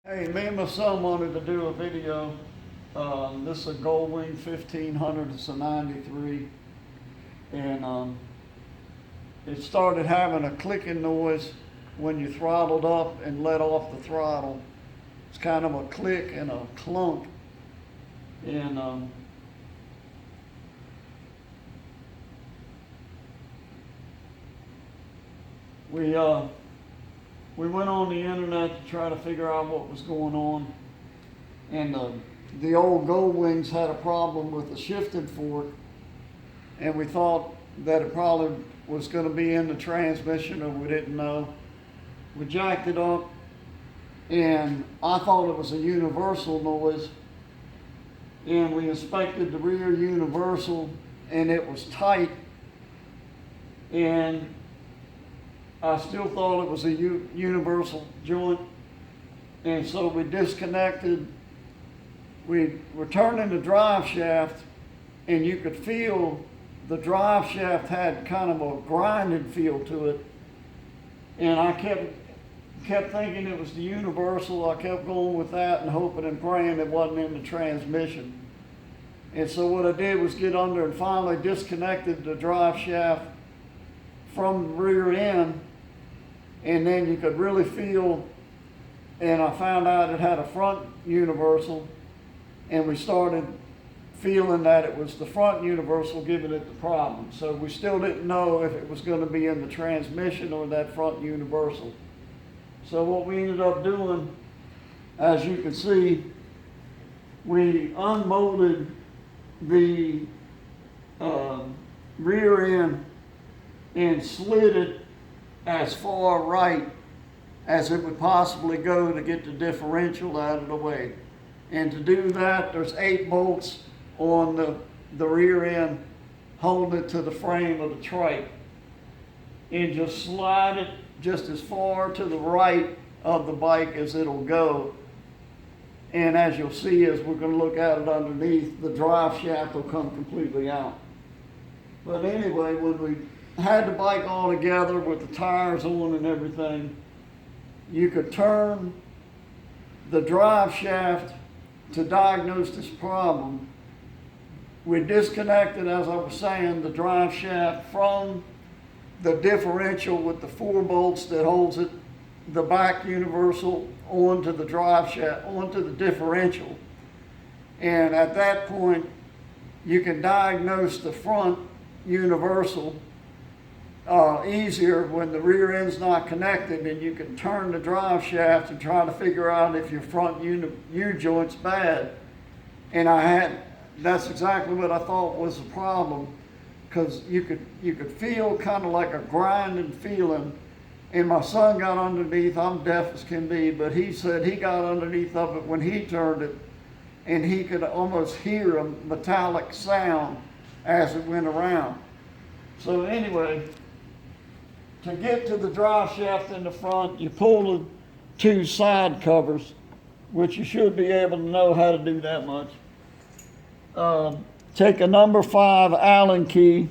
Hey, me and my son wanted to do a video. This is a Goldwing 1500, it's a 93. And it started having a clicking noise when you throttled up and let off the throttle. It's kind of a click and a clunk. And we went on the internet to try to figure out what was going on. And the old Goldwings had a problem with the shifting fork, and we thought that it probably was going to be in the transmission, or we didn't know. We jacked it up, and I thought it was a universal noise, and we inspected the rear universal, and it was tight, and I still thought it was a universal joint, and so we disconnected. We were turning the drive shaft, and you could feel the drive shaft had kind of a grinding feel to it, and I kept thinking it was the universal. I kept going with that and hoping and praying it wasn't in the transmission. And so what I did was get under and finally disconnected the drive shaft from the rear end, and then you could really feel, and I found out it had a front universal, and we started feeling that it was the front universal giving it the problem. So we still didn't know if it was going to be in the transmission or that front universal. So what we ended up doing, as you can see, we unmolded the rear end and slid it as far right as it would possibly go to get the differential out of the way. And to do that, there's 8 bolts on the rear end holding it to the frame of the trike. And just slide it just as far to the right of the bike as it'll go. And as you'll see, as we're going to look at it underneath, the drive shaft will come completely out. But anyway, when we had the bike all together with the tires on and everything, you could turn the drive shaft to diagnose this problem. We disconnected, as I was saying, the drive shaft from the differential with the 4 bolts that holds it, the back universal, onto the drive shaft, onto the differential. And at that point, you can diagnose the front universal easier when the rear end's not connected, and you can turn the drive shaft and try to figure out if your front U-joint's bad. And that's exactly what I thought was the problem, because you could feel kind of like a grinding feeling. And my son got underneath. I'm deaf as can be, but he said he got underneath of it when he turned it, and he could almost hear a metallic sound as it went around. So anyway, to get to the drive shaft in the front, you pull the 2 side covers, which you should be able to know how to do that much. Take a number 5 Allen key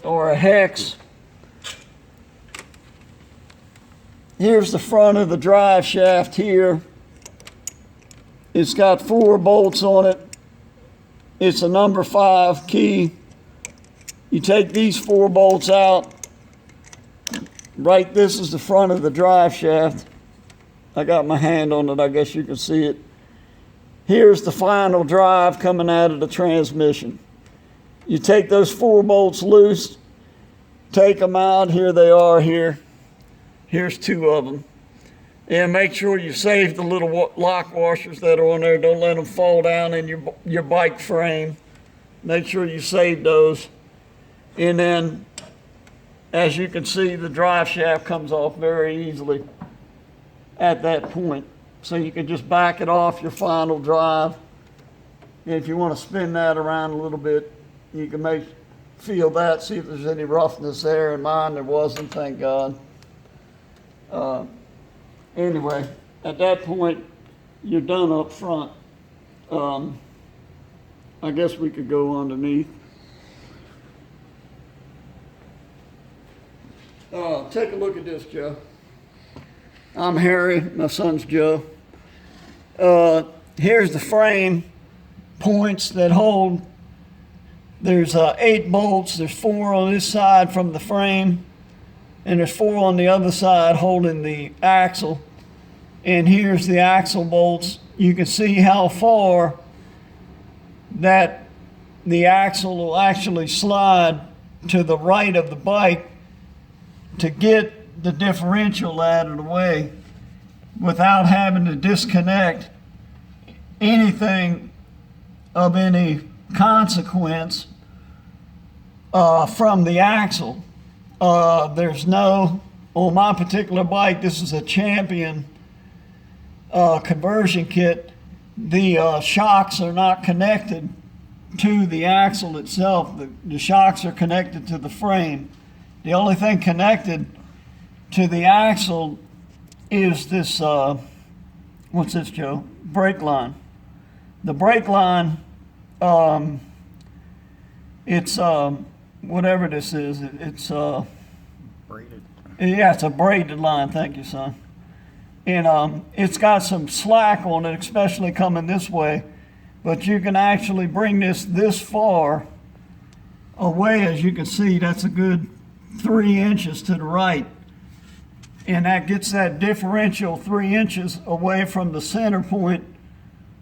or a hex. Here's the front of the drive shaft here. It's got 4 bolts on it. It's a number 5 key. You take these 4 bolts out. Right, this is the front of the drive shaft. I got my hand on it, I guess you can see it. Here's the final drive coming out of the transmission. You take those 4 bolts loose, take them out. Here they are here. Here's 2 of them. And make sure you save the little lock washers that are on there. Don't let them fall down in your bike frame. Make sure you save those. And then, as you can see, the drive shaft comes off very easily at that point. So you can just back it off your final drive. And if you want to spin that around a little bit, you can feel that, see if there's any roughness there. In mine, there wasn't, thank God. Anyway, at that point, you're done up front. I guess we could go underneath. Take a look at this, Joe. I'm Harry, my son's Joe. Here's the frame points that hold. There's 8 bolts. There's 4 on this side from the frame, and there's 4 on the other side holding the axle. And here's the axle bolts. You can see how far that the axle will actually slide to the right of the bike to get the differential out of the way without having to disconnect anything of any consequence from the axle. There's no, on my particular bike, this is a Champion conversion kit, the shocks are not connected to the axle itself. The shocks are connected to the frame. The only thing connected to the axle is this, what's this, Joe? Brake line. The brake line, it's whatever this is, it's Braided. yeah, it's a braided line. Thank you, son. And it's got some slack on it, especially coming this way, but you can actually bring this far away. As you can see, that's a good 3 inches to the right, and that gets that differential 3 inches away from the center point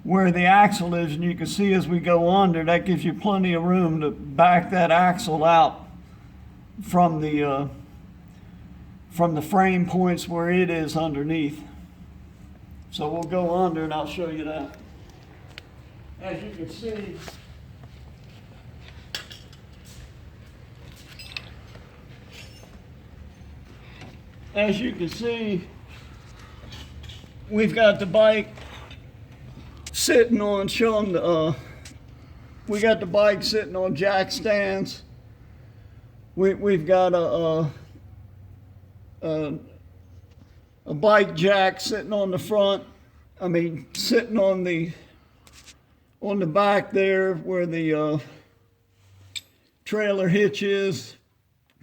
where the axle is. And you can see as we go under, that gives you plenty of room to back that axle out from the frame points where it is underneath. So we'll go under and I'll show you that. As you can see, we've got the bike sitting on, we got the bike sitting on jack stands. We've got a bike jack sitting on the front. I mean, sitting on the back there where the trailer hitch is,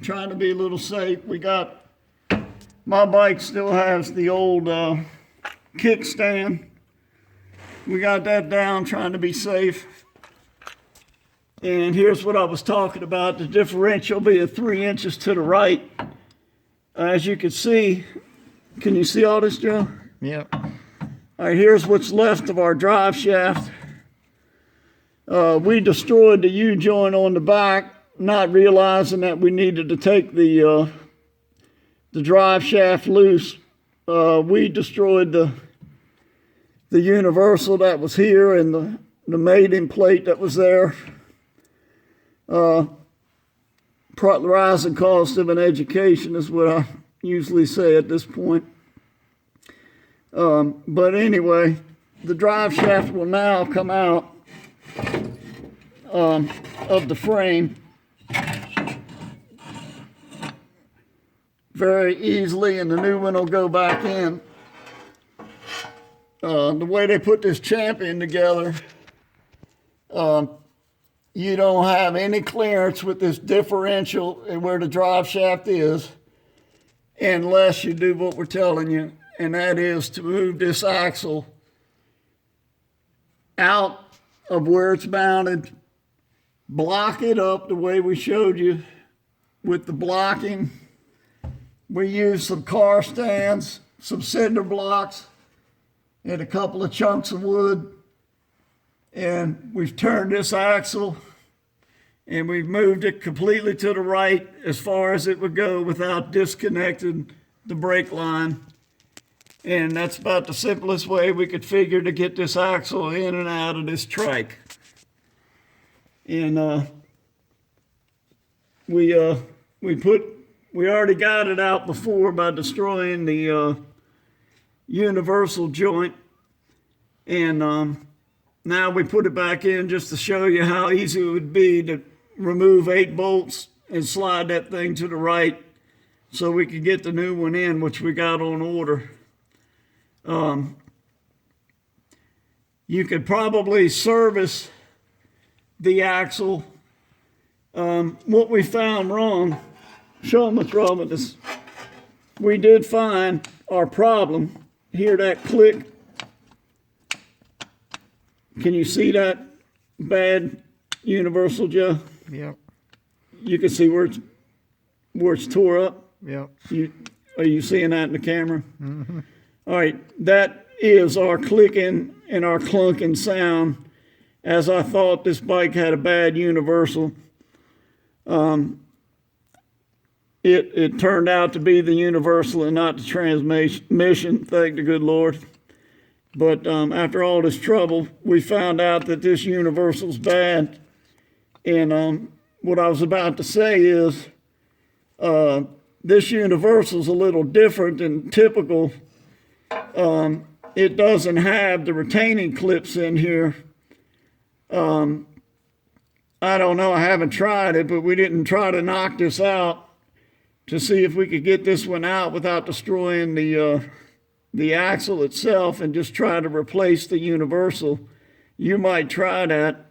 trying to be a little safe. My bike still has the old kickstand. We got that down, trying to be safe. And here's what I was talking about, the differential being 3 inches to the right. As you can see, can you see all this, Joe? Yep. All right, here's what's left of our drive shaft. We destroyed the U-joint on the back, not realizing that we needed to take the drive shaft loose. We destroyed the universal that was here and the mating plate that was there. Rising cost of an education is what I usually say at this point. But anyway, the drive shaft will now come out of the frame very easily, and the new one will go back in. The way they put this Champion together, you don't have any clearance with this differential and where the drive shaft is unless you do what we're telling you, and that is to move this axle out of where it's mounted, block it up the way we showed you with the blocking. We used some car stands, some cinder blocks, and a couple of chunks of wood, and we've turned this axle and we've moved it completely to the right as far as it would go without disconnecting the brake line. And that's about the simplest way we could figure to get this axle in and out of this trike. And we already got it out before by destroying the universal joint, and now we put it back in just to show you how easy it would be to remove 8 bolts and slide that thing to the right so we could get the new one in, which we got on order. You could probably service the axle. What we found wrong, show them what's wrong with this. We did find our problem. Hear that click? Can you see that bad universal, Joe? Yep. You can see where it's tore up. Yep. Are you seeing that in the camera? Mm-hmm. All right, that is our clicking and our clunking sound. As I thought this bike had a bad universal, it turned out to be the universal and not the transmission, thank the good Lord. But after all this trouble, we found out that this universal's bad. And what I was about to say is, this universal's a little different than typical. It doesn't have the retaining clips in here. I don't know, I haven't tried it, but we didn't try to knock this out to see if we could get this one out without destroying the axle itself and just try to replace the universal. You might try that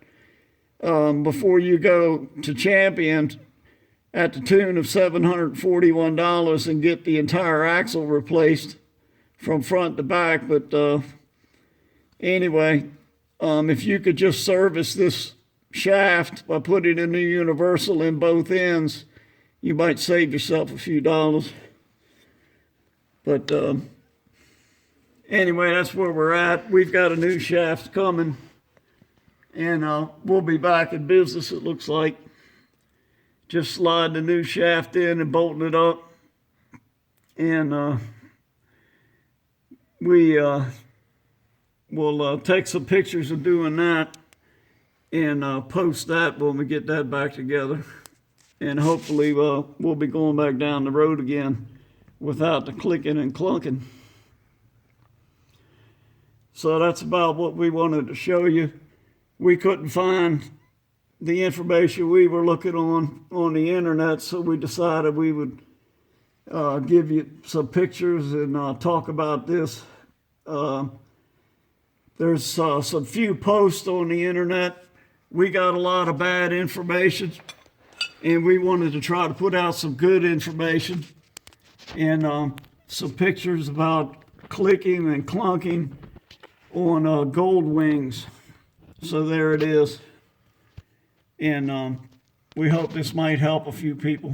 before you go to Champion at the tune of $741 and get the entire axle replaced from front to back. But anyway, if you could just service this shaft by putting a new universal in both ends, you might save yourself a few dollars. But anyway, that's where we're at. We've got a new shaft coming, and we'll be back in business, it looks like. Just slide the new shaft in and bolting it up. And we'll take some pictures of doing that and post that when we get that back together. And hopefully we'll be going back down the road again without the clicking and clunking. So that's about what we wanted to show you. We couldn't find the information we were looking on the internet, so we decided we would give you some pictures and talk about this. There's some few posts on the internet. We got a lot of bad information, and we wanted to try to put out some good information and some pictures about clicking and clunking on Goldwings. So there it is. And we hope this might help a few people.